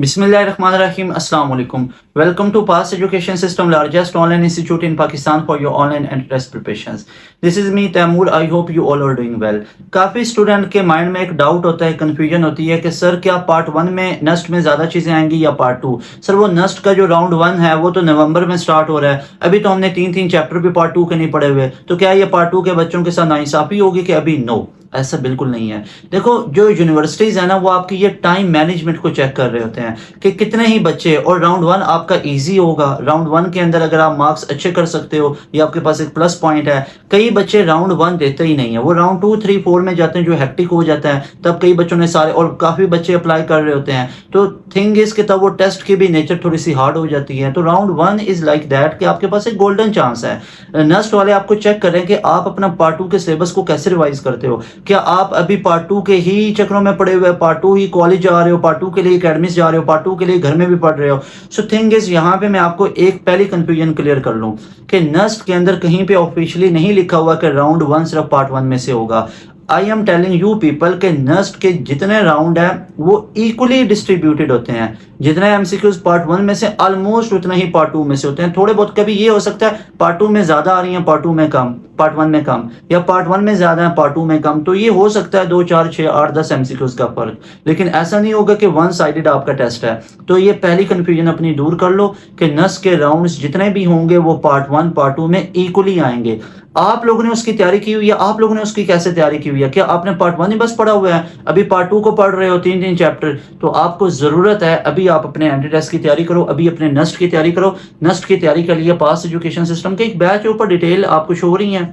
Bismillahirrahmanirrahim. Assalamu alaikum. Welcome to Past Education System, largest online institute in Pakistan for your online and test preparations. This is me Taimur. I hope you all are doing well. काफ़ी student के mind में एक doubt होता है, confusion होती है कि sir क्या पार्ट 1 में नस्ट में ज़्यादा चीज़ें आएंगी या पार्ट 2। सर वो नस्ट का जो राउंड 1 है वो तो नवंबर में स्टार्ट हो रहा है, अभी तो हमने 3 चैप्टर भी पार्ट 2 के नहीं पढ़े हुए, तो क्या ये पार्ट 2 के बच्चों के साथ नाइंसाफी होगी कि अभी नो, ऐसा बिल्कुल नहीं है। देखो जो यूनिवर्सिटीज़ है ना वो आपकी ये टाइम मैनेजमेंट को चेक कर रहे होते हैं कि कितने ही बच्चे, और राउंड 1 आपका इजी होगा। राउंड 1 के अंदर अगर आप मार्क्स अच्छे कर सकते हो ये आपके पास एक प्लस पॉइंट है। कई बच्चे राउंड 1 देते ही नहीं है, वो राउंड 2, 3, 4 में जाते हैं जो हेक्टिक हो जाता है, तब कई बच्चों ने सारे, और काफ़ी बच्चे अप्लाई कर रहे होते हैं, तो थिंग इज कि तब वो टेस्ट की भी नेचर थोड़ी सी हार्ड हो जाती है। तो राउंड 1 इज़ लाइक दैट कि आपके पास एक गोल्डन चांस है। नस्ट वाले आपको चेक करें कि आप अपना पार्ट 2 के सिलेबस को कैसे रिवाइज करते हो। क्या आप अभी पार्ट 2 के ही चक्रों में पड़े हुए, पार्ट 2 ही कॉलेज जा रहे हो, पार्ट 2 के लिए एकेडमीज जा रहे हो, पार्ट 2 के लिए घर में भी पढ़ रहे हो। सो थिंग इज यहाँ पे मैं आपको एक पहली कंफ्यूजन क्लियर कर लूँ कि नस्ट के अंदर कहीं पे ऑफिशियली नहीं लिखा हुआ कि राउंड 1 सिर्फ पार्ट 1 में से होगा। I am telling you people के नस्ट के जितने राउंड है वो इक्वली डिस्ट्रीब्यूटेड होते हैं। जितने एमसीक्यूज पार्ट 1 में से ऑलमोस्ट उतना ही पार्ट 2 में से होते हैं। थोड़े बहुत कभी ये हो सकता है पार्ट 2 में ज्यादा आ रही हैं, पार्ट 2 में कम, पार्ट 1 में कम, या पार्ट 1 में ज्यादा है, पार्ट 2 में कम, तो ये हो सकता है 2, 4, 6, 8, 10 एमसीक्यूज का फर्क। लेकिन ऐसा नहीं होगा कि वन साइडेड आपका टेस्ट है। तो ये पहली कंफ्यूजन अपनी दूर कर लो कि नस्ट के राउंड्स जितने भी होंगे वो पार्ट 1, पार्ट 2 में इक्वली आएंगे। आप लोगों ने उसकी तैयारी की हुई है, आप लोगों ने उसकी कैसे तैयारी की हुई है? क्या आपने पार्ट 1 ही बस पढ़ा हुआ है, अभी पार्ट 2 को पढ़ रहे हो 3 चैप्टर? तो आपको जरूरत है अभी आप अपने एंटी टेस्ट की तैयारी करो, अभी अपने नस्ट की तैयारी करो। नस्ट की तैयारी के लिए पास्ट एजुकेशन सिस्टम के एक बैच के ऊपर डिटेल आपको शो हो रही है,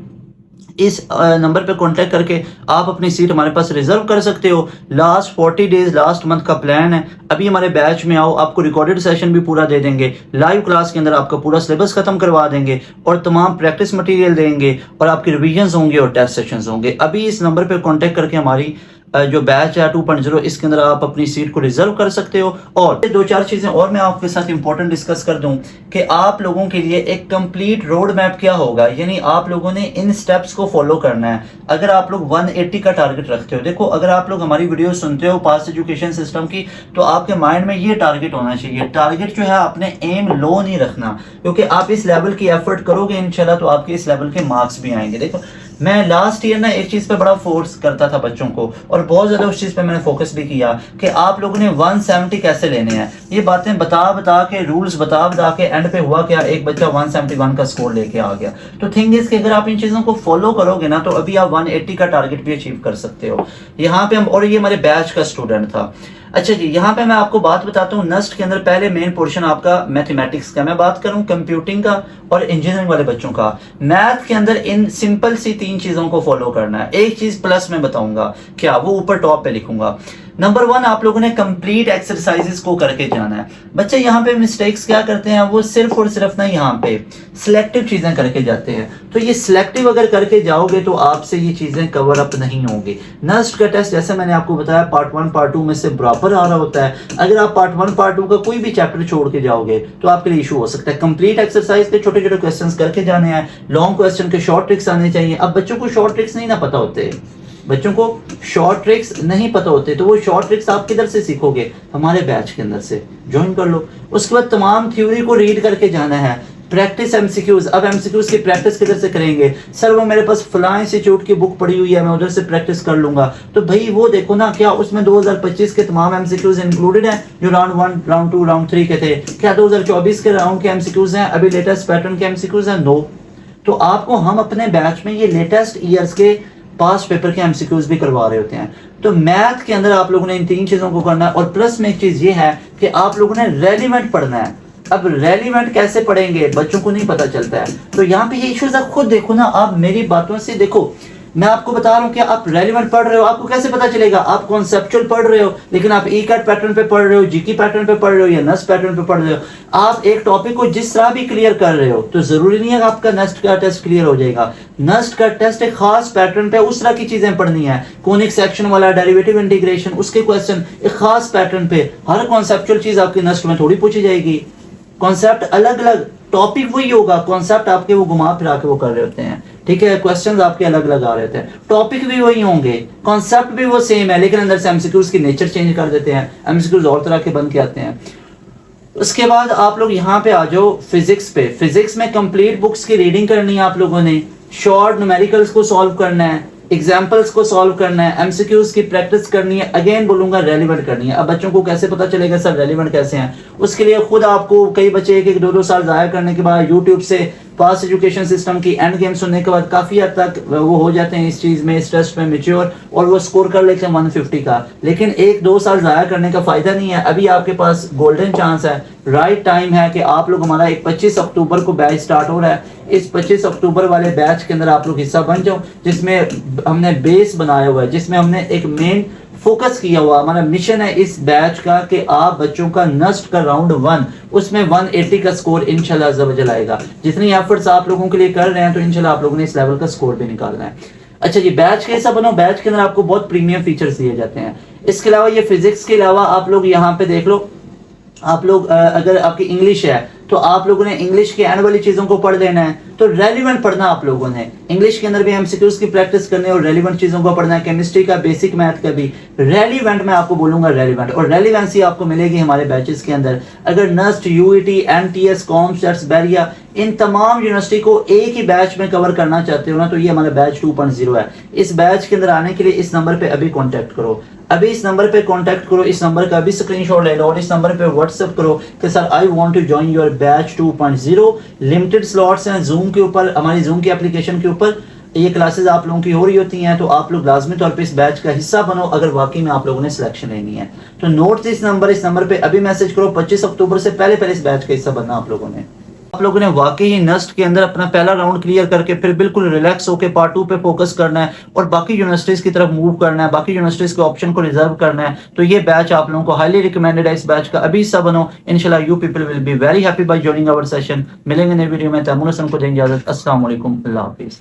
इस नंबर पे कांटेक्ट करके आप अपनी सीट हमारे पास रिजर्व कर सकते हो। लास्ट 40 डेज लास्ट मंथ का प्लान है। अभी हमारे बैच में आओ, आपको रिकॉर्डेड सेशन भी पूरा दे देंगे, लाइव क्लास के अंदर आपका पूरा सिलेबस खत्म करवा देंगे और तमाम प्रैक्टिस मटेरियल देंगे और आपके रिवीजन होंगे और टेस्ट सेशंस होंगे। अभी इस नंबर पे कांटेक्ट करके हमारी जो बैच है 2.0 इसके अंदर आप अपनी सीट को रिजर्व कर सकते हो। और 2-4 चीज़ें और मैं आपके साथ इंपॉर्टेंट डिस्कस कर दूं कि आप लोगों के लिए एक कंप्लीट रोड मैप क्या होगा, यानी आप लोगों ने इन स्टेप्स को फॉलो करना है। अगर आप लोग 180 का टारगेट रखते हो, देखो अगर आप लोग हमारी वीडियो सुनते हो पास्ट एजुकेशन सिस्टम की, तो आपके माइंड में ये टारगेट होना चाहिए। टारगेट जो है आपने एम लो नहीं रखना, क्योंकि आप इस लेवल की एफर्ट करोगे इंशाल्लाह तो आपके इस लेवल के मार्क्स भी आएंगे। देखो मैं लास्ट ईयर ना एक चीज़ पे बड़ा फोर्स करता था बच्चों को, और बहुत ज़्यादा उस चीज़ पे मैंने फोकस भी किया कि आप लोगों ने 170 कैसे लेने हैं। ये बातें बता के, रूल्स बता के एंड पे हुआ क्या, एक बच्चा 171 का स्कोर लेके आ गया। तो थिंग इज कि अगर आप इन चीज़ों को फॉलो करोगे ना तो अभी आप 180 का टारगेट भी अचीव कर सकते हो। यहाँ पे हम, और ये हमारे बैच का स्टूडेंट था। अच्छा जी, यहाँ पे मैं आपको बात बताता हूँ। नस्ट के अंदर पहले मेन पोर्शन आपका मैथमेटिक्स का, मैं बात करूँ कंप्यूटिंग का और इंजीनियरिंग वाले बच्चों का। मैथ के अंदर इन सिंपल सी 3 चीजों को फॉलो करना है। एक चीज प्लस में बताऊंगा, क्या वो ऊपर टॉप पे लिखूंगा। नंबर 1 आप लोगों ने कंप्लीट एक्सरसाइजेस को करके जाना है। बच्चे यहाँ पे मिस्टेक्स क्या करते हैं, वो सिर्फ और सिर्फ ना यहाँ पे सिलेक्टिव चीजें करके जाते हैं। तो ये सिलेक्टिव अगर करके जाओगे तो आपसे ये चीजें कवर अप नहीं होंगी। नस्ट का टेस्ट जैसे मैंने आपको बताया पार्ट 1 पार्ट 2 में से बराबर आ रहा होता है। अगर आप पार्ट 1 पार्ट 2 का कोई भी चैप्टर छोड़ के जाओगे तो आपके लिए इशू हो सकता है। कंप्लीट एक्सरसाइज के छोटे छोटे क्वेश्चन करके जाने हैं, लॉन्ग क्वेश्चन के शॉर्ट ट्रिक्स आने चाहिए। अब बच्चों को शॉर्ट ट्रिक्स नहीं ना पता होते, बच्चों को शॉर्ट ट्रिक्स नहीं पता होते, तो वो शॉर्ट ट्रिक्स आप किधर से सीखोगे? हमारे बैच के अंदर से ज्वाइन कर लो। उसके बाद तमाम थ्योरी को रीड करके जाना है। प्रैक्टिस एमसीक्यूज, अब एमसीक्यूज की प्रैक्टिस किधर से करेंगे? सर वो मेरे पास फलां इंस्टीट्यूट की बुक पड़ी हुई है, मैं उधर से प्रैक्टिस कर लूंगा। तो भाई वो देखो ना, क्या उसमें 2025 के तमाम एमसीक्यूज इंक्लूडेड हैं जो राउंड 1, राउंड 2, राउंड 3 के थे? क्या 2024 के राउंड के एमसीक्यूज हैं, अभी लेटेस्ट पैटर्न के एमसीक्यूज हैं? नो। तो आपको हम अपने बैच में ये लेटेस्ट ईयर्स के पास्ट पेपर के एमसीक्यूज भी करवा रहे होते हैं। तो मैथ के अंदर आप लोगों ने इन 3 चीजों को करना है। और प्लस में एक चीज ये है कि आप लोगों ने रेलिवेंट पढ़ना है। अब रेलिवेंट कैसे पढ़ेंगे, बच्चों को नहीं पता चलता है। तो यहाँ पे ये इश्यूज आप खुद देखो ना, आप मेरी बातों से देखो, मैं आपको बता रहा हूँ कि आप रेलिवेंट पढ़ रहे हो, आपको कैसे पता चलेगा? आप कॉन्सेप्चुअल पढ़ रहे हो, लेकिन आप ई-कैट पैटर्न पे पढ़ रहे हो, जीके पैटर्न पे पढ़ रहे हो या नस्ट पैटर्न पे पढ़ रहे हो। आप एक टॉपिक को जिस तरह भी क्लियर कर रहे हो तो जरूरी नहीं है कि आपका नस्ट का टेस्ट क्लियर हो जाएगा। नस्ट का टेस्ट एक खास पैटर्न पे उस तरह की चीजें पढ़नी है। कोनिक सेक्शन वाला, डेरिवेटिव इंटीग्रेशन, उसके क्वेश्चन एक खास पैटर्न पे। हर कॉन्सेप्चुअल चीज आपके नस्ट में थोड़ी पूछी जाएगी। कॉन्सेप्ट अलग अलग, टॉपिक वही होगा, कॉन्सेप्ट आपके वो घुमा फिरा के वो कर रहे होते हैं। ठीक है, क्वेश्चंस आपके अलग अलग आ रहे थे, टॉपिक भी वही होंगे, कॉन्सेप्ट भी वो सेम है, लेकिन अंदर से एमसीक्यूज की नेचर चेंज कर देते हैं, एमसीक्यूज और तरह के बन के आते हैं। उसके बाद आप लोग यहाँ पे आ जाओ फिजिक्स पे। फिजिक्स में कंप्लीट बुक्स की रीडिंग करनी है आप लोगों ने, शॉर्ट न्यूमेरिकल्स को सॉल्व करना है, एग्जाम्पल्स को सॉल्व करना है, एमसीक्यूज की प्रैक्टिस करनी है, अगेन बोलूंगा रेलिवेंट करनी है। अब बच्चों को कैसे पता चलेगा सर रेलिवेंट कैसे हैं, उसके लिए खुद आपको कई बच्चे 1-1, 2-2 साल जाया करने के बाद यूट्यूब से पास एजुकेशन सिस्टम की एंड गेम सुनने के बाद काफी हद तक वो हो जाते हैं इस चीज में, इस टेस्ट में मैच्योर, और वो स्कोर कर लेते हैं 150 का। लेकिन 1-2 साल जाया करने का फायदा नहीं है। अभी आपके पास गोल्डन चांस है, राइट टाइम है कि आप लोग, हमारा एक 25 अक्टूबर को बैच स्टार्ट हो रहा है, इस 25 अक्टूबर वाले बैच के अंदर आप लोग हिस्सा बन जाओ, जिसमें हमने बेस बनाया हुआ है, जिसमें हमने एक मेन फोकस किया हुआ, हमारा मिशन है इस बैच का कि आप बच्चों का नस्ट का राउंड 1 उसमें 180 का स्कोर इंशाल्लाह ज़बरदस्त आएगा। जितनी एफर्ट्स आप लोगों के लिए कर रहे हैं तो इंशाल्लाह आप लोगों ने इस लेवल का स्कोर भी निकालना है। अच्छा जी, बैच कैसा बनाओ, बैच के अंदर आपको बहुत प्रीमियम फीचर्स दिए जाते हैं। इसके अलावा ये फिजिक्स के अलावा आप लोग यहाँ पे देख लो, आप लोग अगर आपकी इंग्लिश है तो आप लोगों ने इंग्लिश के आने वाली चीजों को पढ़ लेना है, तो रेलिवेंट पढ़ना आप लोगों ने। इंग्लिश के अंदर भी एमसीक्यूज की प्रैक्टिस करनी है और रेलिवेंट चीजों को पढ़ना है। केमिस्ट्री का, बेसिक मैथ का भी रेलिवेंट, मैं आपको बोलूंगा रेलिवेंट, और रेलिवेंसी आपको मिलेगी हमारे बैचेस के अंदर। अगर नस्ट, यूईटी, एनटीएस, कॉमस्टेट्स, बैरिया, इन तमाम यूनिवर्सिटी को एक ही बैच में कवर करना चाहते हो ना, तो ये हमारा बैच 2.0 है। इस बैच के अंदर आने के लिए इस नंबर पे अभी कॉन्टैक्ट करो, अभी इस नंबर पे कांटेक्ट करो, इस नंबर का अभी स्क्रीनशॉट ले लो और इस नंबर पे व्हाट्सएप करो कि sir I want to join your batch 2.0। Limited slots हैं जूम के ऊपर, हमारी जूम की एप्लीकेशन के ऊपर ये क्लासेस आप लोगों की हो रही होती हैं, तो आप लोग लाजमी तौर पे इस बैच का हिस्सा बनो अगर वाकई में आप लोगों ने सिलेक्शन लेनी है। तो नोट इस नंबर पे अभी मैसेज करो, 25 अक्टूबर से पहले इस बैच का हिस्सा बनना आप लोगों ने। आप लोगों ने वाकई ही नस्ट के अंदर अपना पहला राउंड क्लियर करके फिर बिल्कुल रिलैक्स होकर पार्ट 2 पे फोकस करना है और बाकी यूनिवर्सिटीज की तरफ मूव करना है, बाकी यूनिवर्सिटीज के ऑप्शन को रिजर्व करना है। तो ये बैच आप लोगों को हाईली रिकमेंडेड है, इस बैच का अभी हिस्सा बनो। इंशाल्लाह you people will be very happy by joining our session. मिलेंगे नए वीडियो में, तैमूर हसन को देंगे इजाजत। अस्सलाम वालेकुम, अल्लाह हाफिज।